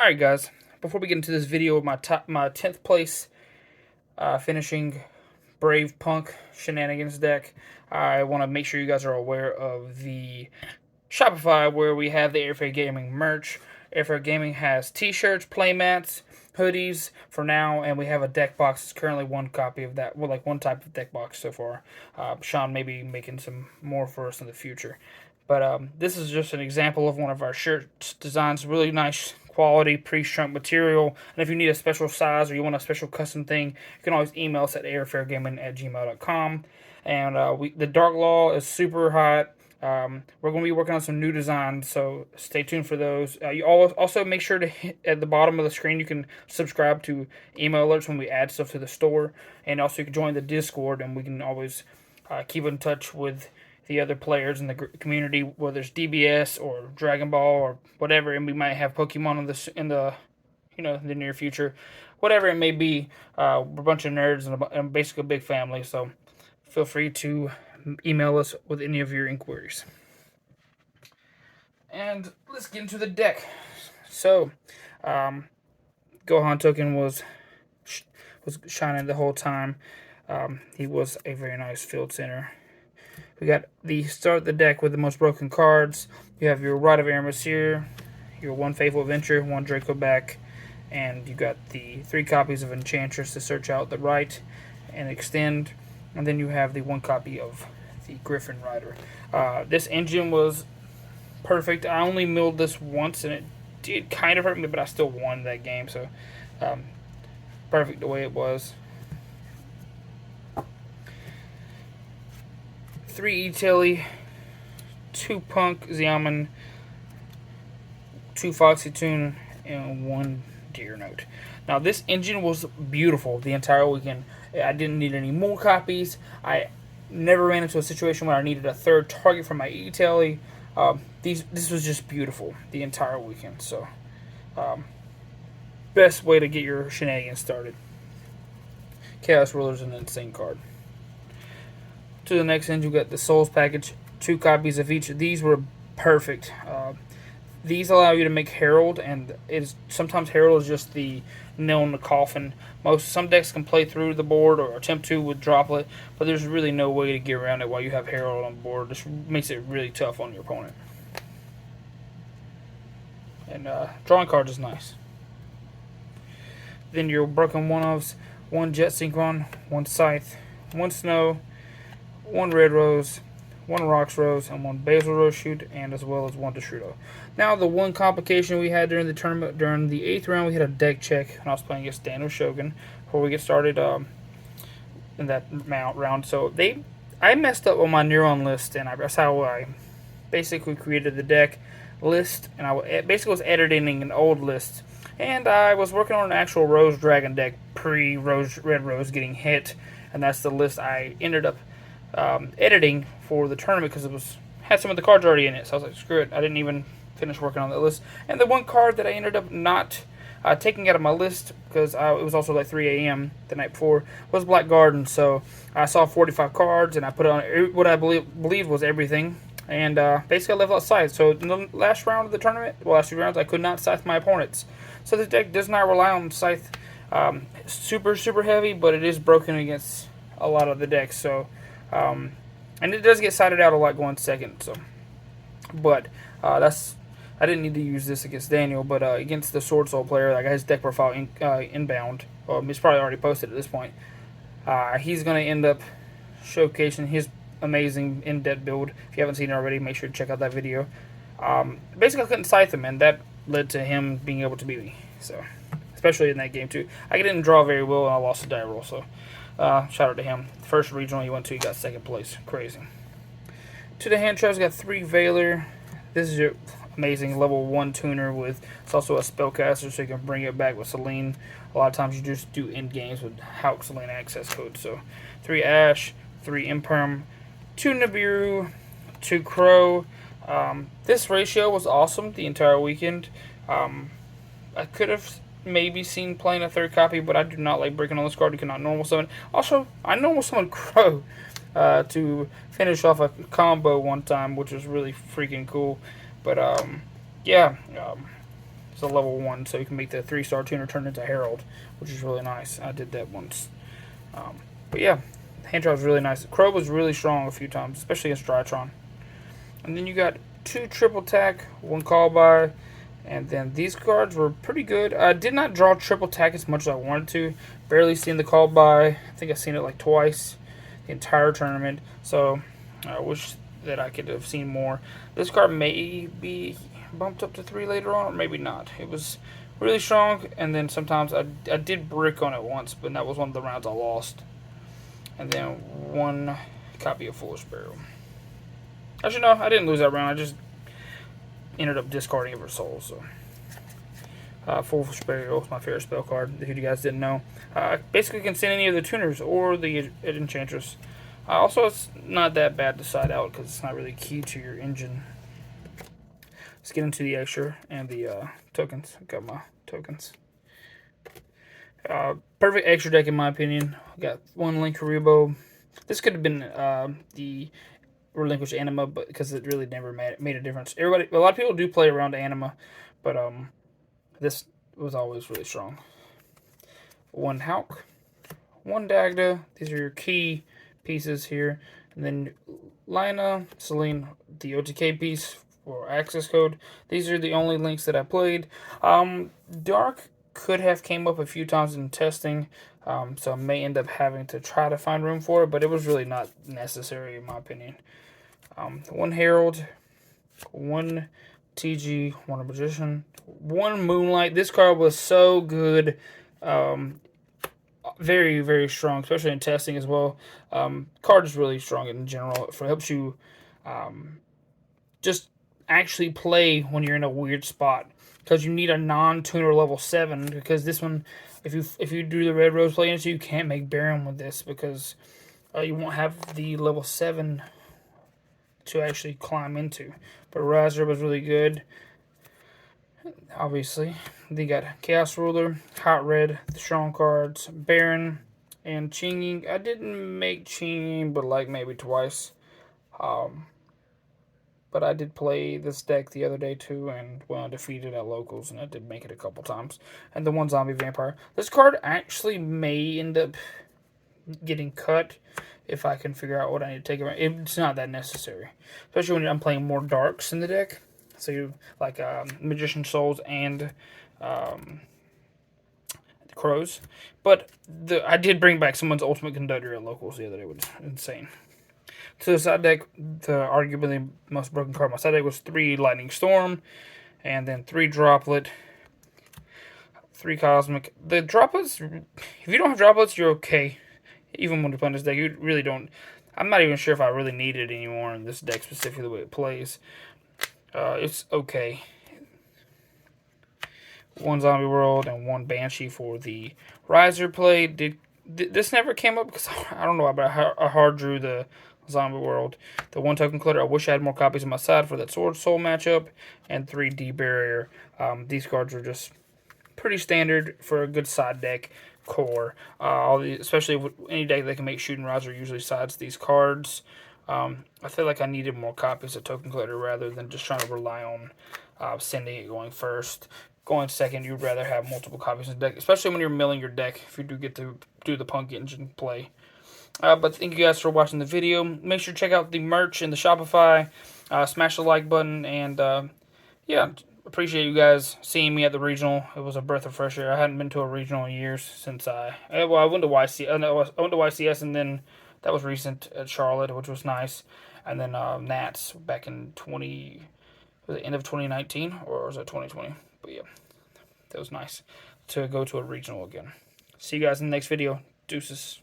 Alright guys, before we get into this video of my 10th place finishing Brave Punk Shenanigans deck, I want to make sure you guys are aware of the Shopify where we have the Airfair Gaming merch. Airfair Gaming has t-shirts, playmats, hoodies for now, and we have a deck box. It's currently one copy of that, well, like one type of deck box so far. Sean may be making some more for us in the future. But this is just an example of one of our shirt designs. Really nice quality pre-shrunk material. And if you need a special size or you want a special custom thing, you can always email us at airfairgaming@gmail.com. And the Dark Law is super hot. We're going to be working on some new designs, so stay tuned for those. You also make sure to hit at the bottom of the screen, you can subscribe to email alerts when we add stuff to the store. And also you can join the Discord, and we can always keep in touch with the other players in the community, whether it's DBS or Dragon Ball or whatever, and we might have Pokemon in the the near future, whatever it may be. We're a bunch of nerds and basically a big family, so feel free to email us with any of your inquiries. And let's get into the deck. So, Gohan Token was shining the whole time. He was a very nice field center. We got the start of the deck with the most broken cards. You have your Rod of Aramasir, your one Faithful Adventure, one Draco back, and you got the 3 copies of Enchantress to search out the right and extend. And then you have the 1 copy of the Griffin Rider. This engine was perfect. I only milled this once, and it did kind of hurt me, but I still won that game. So perfect the way it was. 3 E-Telly, 2 Punk Xiamen, 2 Foxy Tune, and 1 Deer Note. Now this engine was beautiful the entire weekend. I didn't need any more copies. I never ran into a situation where I needed a third target for my E-Telly. This was just beautiful the entire weekend. So best way to get your shenanigans started. Chaos Ruler's an insane card. To the next end, you got the Souls package, 2 copies of each. These were perfect. These allow you to make Herald, and sometimes Herald is just the nail in the coffin. Some decks can play through the board or attempt to with Droplet, but there's really no way to get around it while you have Herald on board. This makes it really tough on your opponent. And drawing cards is nice. Then your broken one-ofs, 1 Jet Synchron, 1 Scythe, 1 Snow, 1 Red Rose, 1 Rocks Rose, and 1 Basil Rose Shoot, and as well as 1 Deshudo. Now, the one complication we had during the tournament, during the 8th round, we had a deck check when I was playing against Daniel Shogun before we get started in that round. So I messed up on my Neuron list, and that's how I basically created the deck list, and I basically was editing an old list. And I was working on an actual Rose Dragon deck pre-Red Rose getting hit, and that's the list I ended up editing for the tournament because it had some of the cards already in it. So I was like, screw it. I didn't even finish working on that list. And the one card that I ended up not taking out of my list because it was also like 3 a.m. the night before was Black Garden. So I saw 45 cards and I put on what I believe was everything. And basically I left out Scythe. So in the last round of the tournament, last 2 rounds, I could not Scythe my opponents. So this deck does not rely on Scythe super heavy, but it is broken against a lot of the decks. So and it does get sided out a lot going second. So, but I didn't need to use this against Daniel, but against the Sword Soul player, like his deck profile inbound. He's probably already posted at this point. He's going to end up showcasing his amazing in-depth build. If you haven't seen it already, make sure to check out that video. Basically, I couldn't scythe him, and that led to him being able to beat me. So, especially in that game too. I didn't draw very well, and I lost a die roll. So, shout out to him. First regional he went to, he got 2nd place. Crazy. To the hand traps, got 3 Veiler. This is your amazing level 1 tuner with, it's also a spellcaster, so you can bring it back with Selene. A lot of times you just do end games with Hulk Selene access code. So 3 Ash, 3 Imperm, 2 Nibiru, 2 Crow. This ratio was awesome the entire weekend. I could have maybe seen playing a 3rd copy, but I do not like breaking on this card. You cannot normal summon. Also, I normal summoned Crow to finish off a combo one time, which was really freaking cool. But yeah, It's a level 1, so you can make the 3-star tuner turn into Herald, which is really nice. I did that once. But yeah, hand draw was really nice. Crow was really strong a few times, especially against Drytron. And then you got 2 triple tack, 1 call by, and then these cards were pretty good. I did not draw triple tack as much as I wanted to. Barely seen the call by. I think I've seen it like twice the entire tournament. So I wish that I could have seen more. This card may be bumped up to 3 later on, or maybe not. It was really strong, and then sometimes I did brick on it once, but that was one of the rounds I lost. And then 1 copy of Foolish Burial. Actually, no, I didn't lose that round. I just ended up discarding every soul. So, Foolish Burial is my favorite spell card, if you guys didn't know. Basically, can send any of the tuners or the enchantress. Also, it's not that bad to side out because it's not really key to your engine. Let's get into the extra and the tokens. Got my tokens. Perfect extra deck in my opinion. Got 1 Link Karibo. This could have been the Relinquish Anima, but because it really never made a difference. A lot of people do play around Anima, but this was always really strong. 1 Hawk, 1 Dagda. These are your key pieces here, and then Lina, Celine, the OTK piece for access code. These are the only links that I played. Dark could have came up a few times in testing, so I may end up having to try to find room for it, but it was really not necessary in my opinion. 1 Herald, 1 TG, 1 Magician, 1 Moonlight. This card was so good. Very, very strong, especially in testing as well. Card is really strong in general. It helps you just actually play when you're in a weird spot, because you need a non-tuner level 7, because this one, if you do the Red Rose play into, you can't make Baron with this because you won't have the level 7 to actually climb into. But Riser was really good. Obviously, they got Chaos Ruler, Hot Red, the strong cards, Baron, and Chinging. I didn't make Chinging, but like maybe twice. But I did play this deck the other day too, and well, defeated at locals, and I did make it a couple times. And the 1 Zombie Vampire. This card actually may end up getting cut if I can figure out what I need to take it. It's not that necessary, especially when I'm playing more darks in the deck. So you like Magician Souls and Crows. But I did bring back someone's Ultimate Conductor at locals the other day, which was insane. To the side deck, the arguably most broken card on my side deck was 3 Lightning Storm, and then 3 Droplet, 3 Cosmic. The Droplets, if you don't have Droplets, you're okay. Even when you're playing this deck, you really don't. I'm not even sure if I really need it anymore in this deck, specifically the way it plays. It's okay. 1 Zombie World and 1 Banshee for the Riser play. This never came up because I don't know, but I hard drew the Zombie World. The 1 Token Clutter. I wish I had more copies on my side for that Sword Soul matchup. And 3 D Barrier. These cards are just pretty standard for a good side deck core. Especially with any deck that can make Shooting Riser usually sides these cards. I feel like I needed more copies of Token Clutter rather than just trying to rely on sending it going first. Going second, you'd rather have multiple copies in the deck, especially when you're milling your deck, if you do get to do the Punk Engine play. But thank you guys for watching the video. Make sure to check out the merch in the Shopify. Smash the like button, and yeah, appreciate you guys seeing me at the regional. It was a breath of fresh air. I hadn't been to a regional in years since I went to YC. I went to YCS, and then that was recent at Charlotte, which was nice. And then Nats back in was it end of 2019 or was it 2020? But yeah, that was nice to go to a regional again. See you guys in the next video. Deuces.